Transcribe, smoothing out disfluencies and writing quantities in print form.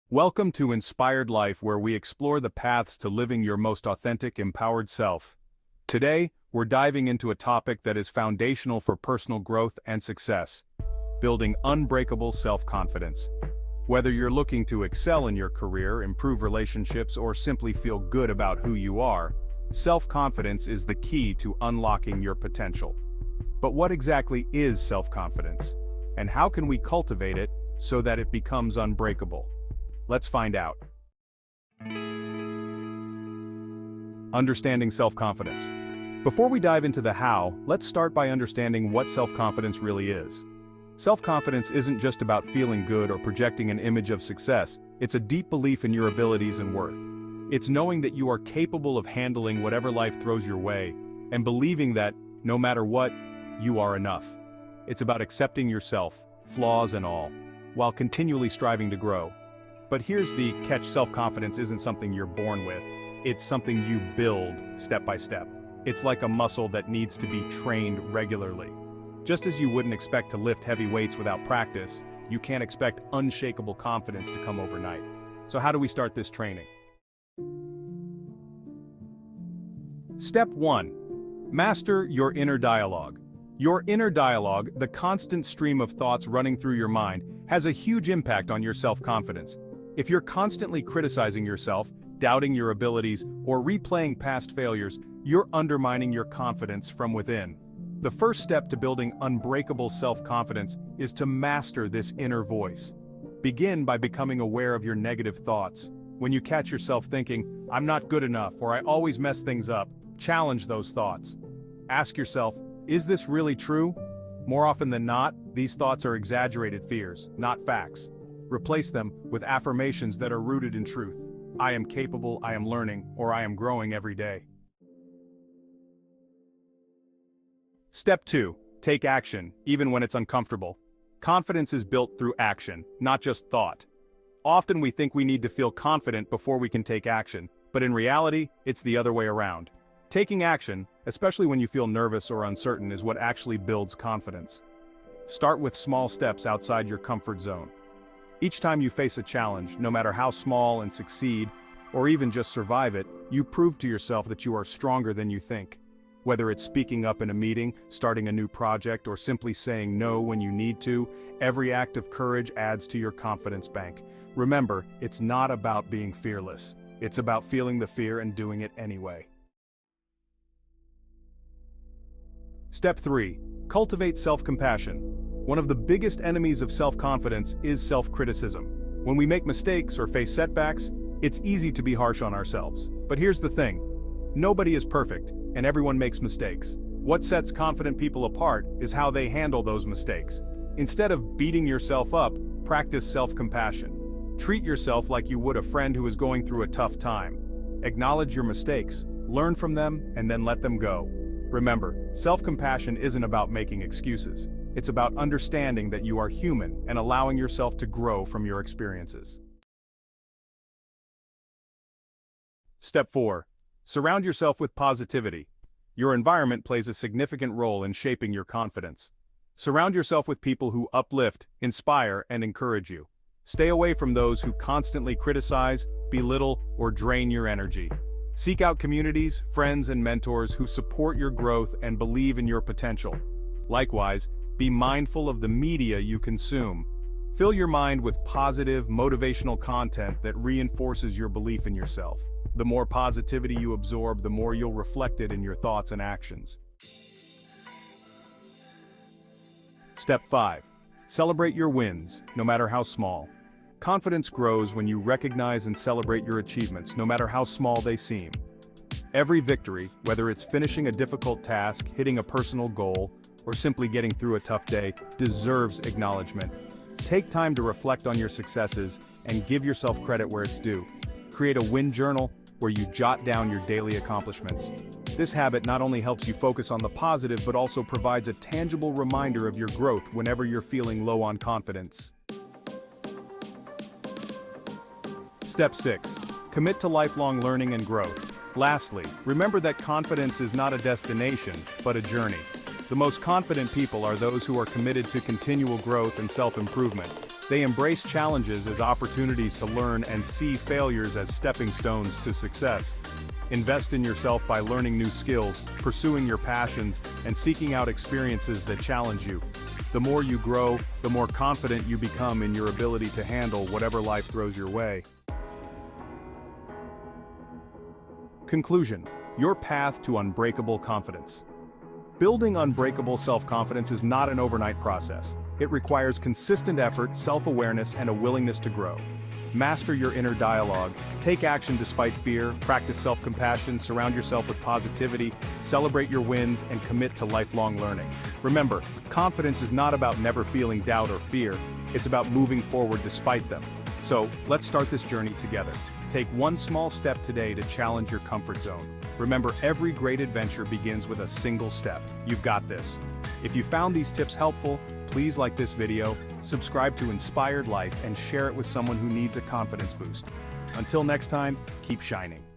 Welcome to Inspired Life, where we explore the paths to living your most authentic, empowered self. Today, we're diving into a topic that is foundational for personal growth and success: building unbreakable self-confidence. Whether you're looking to excel in your career, improve relationships, or simply feel good about who you are, self-confidence is the key to unlocking your potential. But what exactly is self-confidence? And how can we cultivate it so that it becomes unbreakable? Let's find out. Understanding self-confidence. Before we dive into the how, let's start by understanding what self-confidence really is. Self-confidence isn't just about feeling good or projecting an image of success. It's a deep belief in your abilities and worth. It's knowing that you are capable of handling whatever life throws your way, and believing that, no matter what, you are enough. It's about accepting yourself, flaws and all, while continually striving to grow. But here's the catch: self-confidence isn't something you're born with. It's something you build step by step. It's like a muscle that needs to be trained regularly. Just as you wouldn't expect to lift heavy weights without practice, you can't expect unshakable confidence to come overnight. So how do we start this training? Step 1. Master your inner dialogue. Your inner dialogue, the constant stream of thoughts running through your mind, has a huge impact on your self-confidence. If you're constantly criticizing yourself, doubting your abilities, or replaying past failures, you're undermining your confidence from within. The first step to building unbreakable self-confidence is to master this inner voice. Begin by becoming aware of your negative thoughts. When you catch yourself thinking, "I'm not good enough," or "I always mess things up," challenge those thoughts. Ask yourself, is this really true? More often than not, these thoughts are exaggerated fears, not facts. Replace them with affirmations that are rooted in truth. I am capable, I am learning, or I am growing every day. Step 2. Take action, even when it's uncomfortable. Confidence is built through action, not just thought. Often we think we need to feel confident before we can take action, but in reality, it's the other way around. Taking action, especially when you feel nervous or uncertain, is what actually builds confidence. Start with small steps outside your comfort zone. Each time you face a challenge, no matter how small, and succeed, or even just survive it, you prove to yourself that you are stronger than you think. Whether it's speaking up in a meeting, starting a new project, or simply saying no when you need to, every act of courage adds to your confidence bank. Remember, it's not about being fearless. It's about feeling the fear and doing it anyway. Step 3. Cultivate self-compassion. One of the biggest enemies of self-confidence is self-criticism. When we make mistakes or face setbacks, it's easy to be harsh on ourselves. But here's the thing: nobody is perfect, and everyone makes mistakes. What sets confident people apart is how they handle those mistakes. Instead of beating yourself up, practice self-compassion. Treat yourself like you would a friend who is going through a tough time. Acknowledge your mistakes, learn from them, and then let them go. Remember, self-compassion isn't about making excuses. It's about understanding that you are human and allowing yourself to grow from your experiences. Step 4. Surround yourself with positivity. Your environment plays a significant role in shaping your confidence. Surround yourself with people who uplift, inspire, and encourage you. Stay away from those who constantly criticize, belittle, or drain your energy. Seek out communities, friends, and mentors who support your growth and believe in your potential. Likewise, be mindful of the media you consume. Fill your mind with positive, motivational content that reinforces your belief in yourself. The more positivity you absorb, the more you'll reflect it in your thoughts and actions. Step 5. Celebrate your wins, no matter how small. Confidence grows when you recognize and celebrate your achievements, no matter how small they seem. Every victory, whether it's finishing a difficult task, hitting a personal goal, or simply getting through a tough day, deserves acknowledgement. Take time to reflect on your successes and give yourself credit where it's due. Create a win journal where you jot down your daily accomplishments. This habit not only helps you focus on the positive, but also provides a tangible reminder of your growth whenever you're feeling low on confidence. Step 6. Commit to lifelong learning and growth. Lastly, remember that confidence is not a destination, but a journey. The most confident people are those who are committed to continual growth and self-improvement. They embrace challenges as opportunities to learn and see failures as stepping stones to success. Invest in yourself by learning new skills, pursuing your passions, and seeking out experiences that challenge you. The more you grow, the more confident you become in your ability to handle whatever life throws your way. Conclusion: your path to unbreakable confidence. Building unbreakable self-confidence is not an overnight process. It requires consistent effort, self-awareness, and a willingness to grow. Master your inner dialogue, take action despite fear, practice self-compassion, surround yourself with positivity, celebrate your wins, and commit to lifelong learning. Remember, confidence is not about never feeling doubt or fear, it's about moving forward despite them. So, let's start this journey together. Take one small step today to challenge your comfort zone. Remember, every great adventure begins with a single step. You've got this. If you found these tips helpful, please like this video, subscribe to Inspired Life, and share it with someone who needs a confidence boost. Until next time, keep shining.